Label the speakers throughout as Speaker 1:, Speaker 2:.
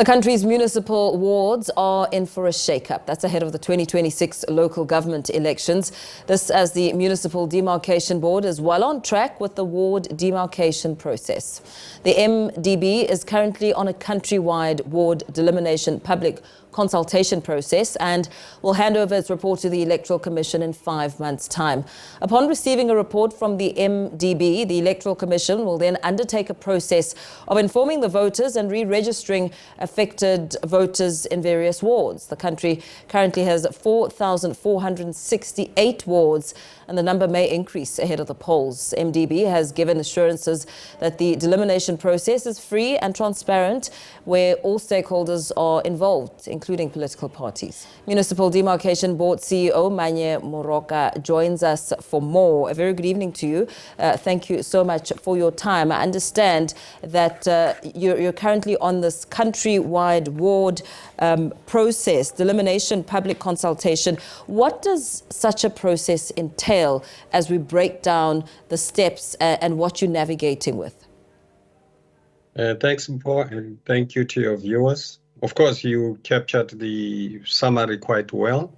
Speaker 1: The country's municipal wards are in for a shake-up. That's ahead of the 2026 local government elections. This as the Municipal Demarcation Board is well on track with the ward demarcation process. The MDB is currently on a countrywide ward delimitation public consultation process and will hand over its report to the Electoral Commission in 5 months' time. Upon receiving a report from the MDB, the Electoral Commission will then undertake a process of informing the voters and re-registering affected voters in various wards. The country currently has 4,468 wards, and the number may increase ahead of the polls. MDB has given assurances that the delimitation process is free and transparent, where all stakeholders are involved, including political parties. Municipal Demarcation Board CEO Manye Moroka joins us for more. A very good evening to you. Thank you so much for your time. I understand that you're currently on this countrywide ward process, delimitation public consultation. What does such a process entail as we break down the steps and what you're navigating with?
Speaker 2: Thanks, Mpho, and thank you to your viewers. Of course, you captured the summary quite well.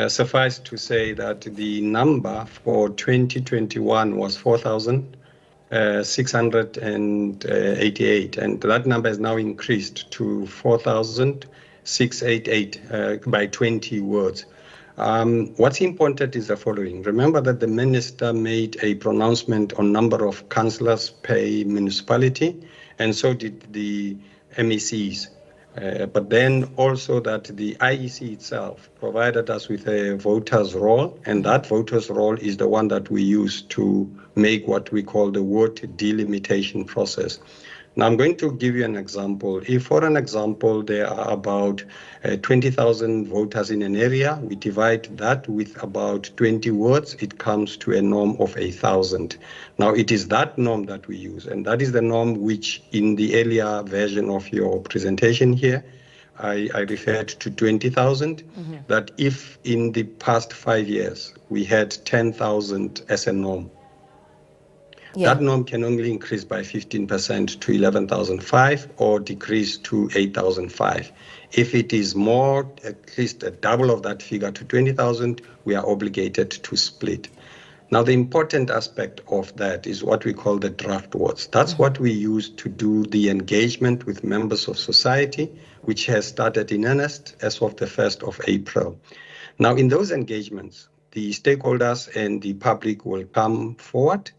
Speaker 2: Suffice to say that the number for 2021 was 4,688, and that number has now increased to 4,688 by 20 wards. What's important is the following. Remember that the minister made a pronouncement on number of councillors per municipality, and so did the MECs. But then also that the IEC itself provided us with a voters' roll, and that voters' roll is the one that we use to make what we call the ward delimitation process. Now, I'm going to give you an example. If, for an example, there are about 20,000 voters in an area, we divide that with about 20 wards, it comes to a norm of 1,000. Now, it is that norm that we use, and that is the norm which, in the earlier version of your presentation here, I referred to 20,000, that if in the past 5 years we had 10,000 as a norm, that norm can only increase by 15% to 11,005 or decrease to 8,005. If it is more, at least a double of that figure to 20,000, we are obligated to split. Now, the important aspect of that is what we call the draft wards. That's what we use to do the engagement with members of society, which has started in earnest as of the 1st of April. Now, in those engagements, the stakeholders and the public will come forward.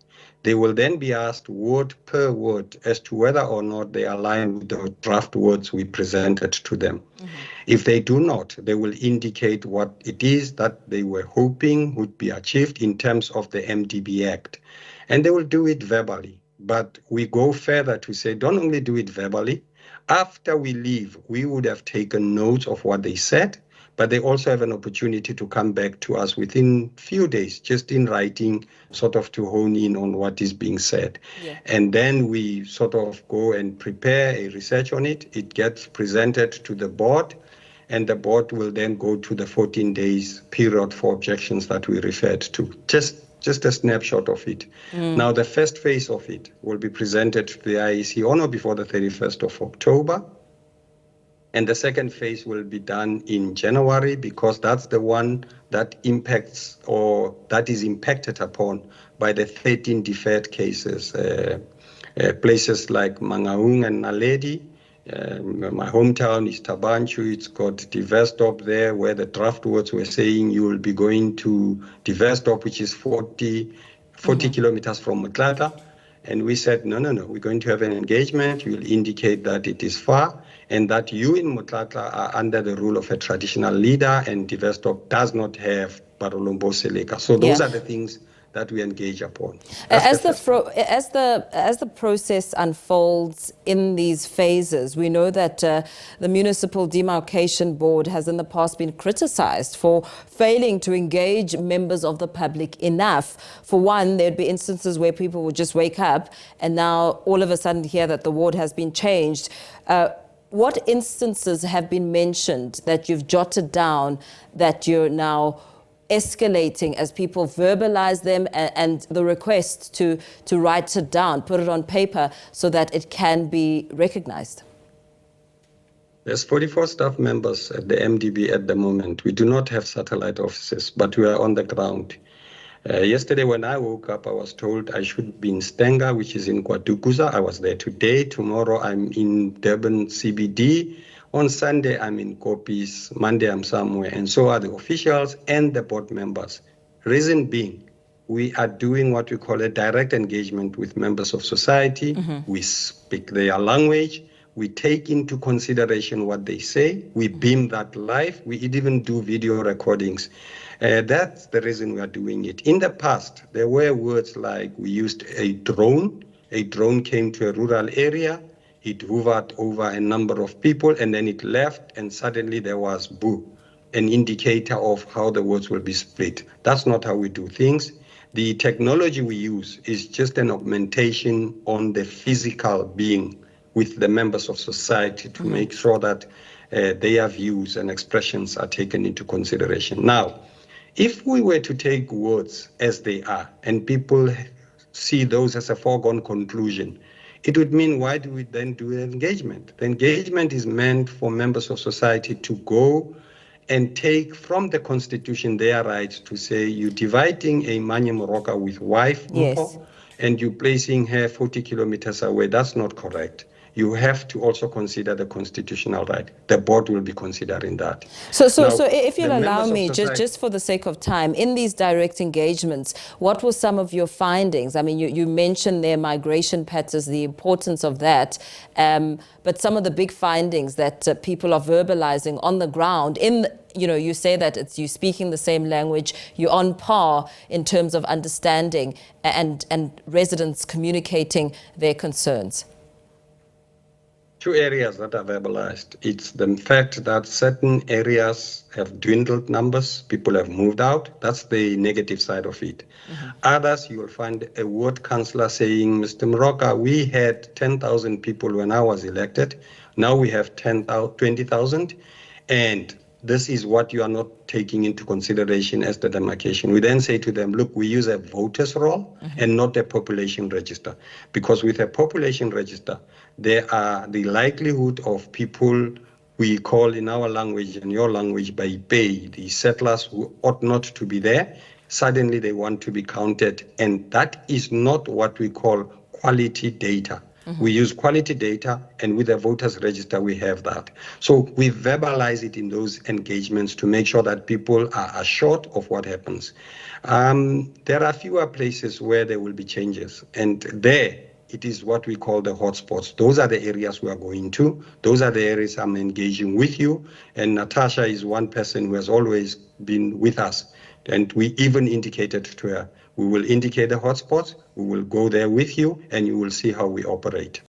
Speaker 2: They will then be asked word per word as to whether or not they align with the draft words we presented to them. If they do not, they will indicate what it is that they were hoping would be achieved in terms of the MDB Act. And they will do it verbally. But we go further to say, don't only do it verbally. After we leave, we would have taken notes of what they said, but they also have an opportunity to come back to us within few days, just in writing, sort of to hone in on what is being said. And then we sort of go and prepare a research on it. It gets presented to the board, and the board will then go to the 14 days period for objections that we referred to. Just a snapshot of it. Now, the first phase of it will be presented to the IEC on or before the 31st of October. And the second phase will be done in January, because that's the one that impacts or that is impacted upon by the 13 deferred cases. Places like Mangaung and Naledi, my hometown is Tabanchu, it's got Diverstop there, where the draft words were saying you will be going to Diverstop, which is 40 kilometers from Mutlata. And we said, no, we're going to have an engagement. You'll indicate that it is far and that you in Mutlata are under the rule of a traditional leader, and Diverstop does not have Barolombo Seleka. So those are the things that we engage upon.
Speaker 1: As the process unfolds in these phases, we know that the Municipal Demarcation Board has in the past been criticized for failing to engage members of the public enough. For one, there'd be instances where people would just wake up and now all of a sudden hear that the ward has been changed. What instances have been mentioned that you've jotted down that you're now escalating as people verbalize them, and the request to write it down, put it on paper so that it can be recognized?
Speaker 2: There's 44 staff members at the MDB at the moment. We do not have satellite offices, but we are on the ground. Yesterday when I woke up, I was told I should be in Stenga, which is in KwaDukuza. I was there today. Tomorrow I'm in Durban CBD. On Sunday I'm in Kopis. Monday I'm somewhere. And so are the officials and the board members. Reason being, we are doing what we call a direct engagement with members of society. We speak their language. We take into consideration what they say. We beam that live. We even do video recordings. That's the reason we are doing it. In the past, there were words like we used a drone. A drone came to a rural area. It hovered over a number of people, and then it left, and suddenly there was boo, an indicator of how the words will be split. That's not how we do things. The technology we use is just an augmentation on the physical being with the members of society to make sure that their views and expressions are taken into consideration. Now, if we were to take words as they are and people see those as a foregone conclusion, it would mean, why do we then do engagement? The engagement is meant for members of society to go and take from the Constitution their rights to say, you're dividing a Manye Moroka with wife,
Speaker 1: Yes.
Speaker 2: and you're placing her 40 kilometers away. That's not correct. You have to also consider the constitutional right. The board will be considering that.
Speaker 1: So
Speaker 2: Now,
Speaker 1: if you'll
Speaker 2: the
Speaker 1: allow
Speaker 2: members of
Speaker 1: me,
Speaker 2: society-
Speaker 1: just for the sake of time, in these direct engagements, what were some of your findings? I mean, you mentioned their migration patterns, the importance of that, but some of the big findings that people are verbalizing on the ground, you say that you're speaking the same language, you're on par in terms of understanding and residents communicating their concerns.
Speaker 2: Two areas that are verbalized. It's the fact that certain areas have dwindled numbers, people have moved out. That's the negative side of it. Others, you will find a ward councillor saying, Mr. Moroka, we had 10,000 people when I was elected. Now we have 20,000. And this is what you are not taking into consideration as the demarcation. We then say to them, look, we use a voters roll and not a population register. Because with a population register, there are the likelihood of people we call in our language and your language by bay, the settlers who ought not to be there, suddenly they want to be counted. And that is not what we call quality data. We use quality data, and with the voters register, we have that. So we verbalize it in those engagements to make sure that people are assured of what happens. There are fewer places where there will be changes, and there it is what we call the hotspots. Those are the areas we are going to. Those are the areas I'm engaging with you. And Natasha is one person who has always been with us. And we even indicated to her, we will indicate the hotspots, we will go there with you, and you will see how we operate.